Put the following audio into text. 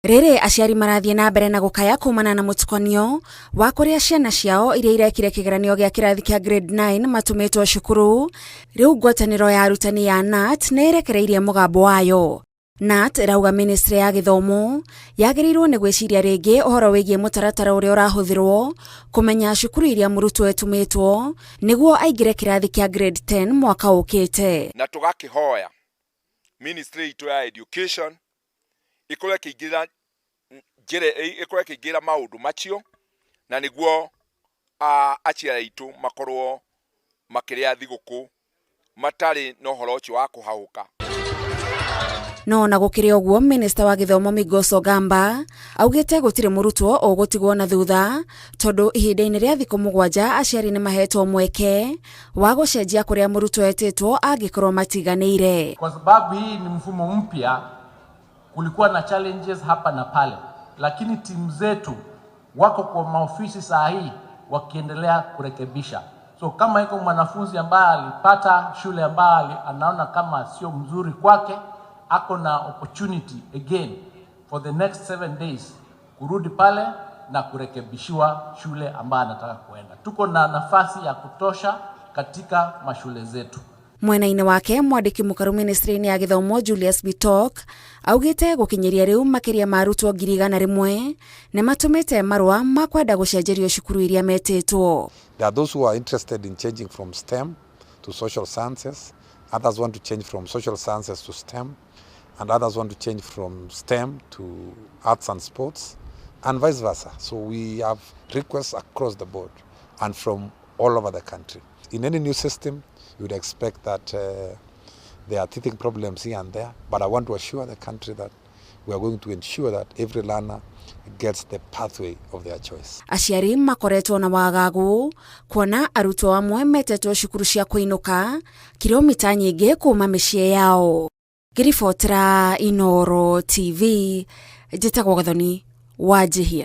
Rere aciari marathie na mbere na gukaya kumana na mutukanio wa kuria ciana ciao iria irekire kigeranio gia kirathi kia grade 9 matumitwo cukuru. Riu ngwataniro ya arutani ya KNUT nerekereirie mugambo wayo. KNUT irauga ministry ya githomo yagirirwo ni gwiciria ringi uhoro wigie mutaratara uria urahuthirwo kumenya cukuru iria murutwo etumitwo niguo aingire kirathi kia grade 10 mwaka ukite. Na tugakihoya ministry itu ya education ikore kigira maundu macio na niguo aciari itu makorwo makiria thiguku matari no horo ucio wa kuhauka. No na gukire oguo minister wa githomo Migos Ogamba augite gutire murutwo ugutigwo na thutha tondu ihinda-ini ria thiku 7 aciari ni mahetwo mweke wa gucenjia kuria murutwo etitwo angikorwo matiganiire. Kwa sababu hii ni mfumo mpya, kulikuwa na challenges hapa na pale, lakini timu zetu wako kwa maofisi saa hii wakiendelea kurekebisha. So kama iko mwanafunzi ambaye alipata shule ambaye anaona kama sio mzuri kwake, ako na opportunity again for the next 7 days kurudi pale na kurekebishiwa shule ambaye anataka kuenda. Tuko na nafasi ya kutosha katika mashule zetu. Mwena-ini wake mwandiki mukaru ministry-ini ya githomo Julius Bitok augite gukinyiria riu makiria marutwo 100,000 ne matumite marua makwenda gucenjerio cukuru iria metitwo. There are those who are interested in changing from STEM to social sciences, others want to change from social sciences to STEM, and others want to change from STEM to arts and sports, and vice versa. So we have requests across the board and from all over the country. In any new system, you would expect that there are teething problems here and there, but I want to assure the country that we are going to ensure that every learner gets the pathway of their choice. Aciari makoretwo na wagagu kuona arutwo amwe metetwo cukuru cia kuinuka kilomita nyingi kuma micii yao. Ngiribotera Inooro TV, njitagwo Gathoni Wanjihia.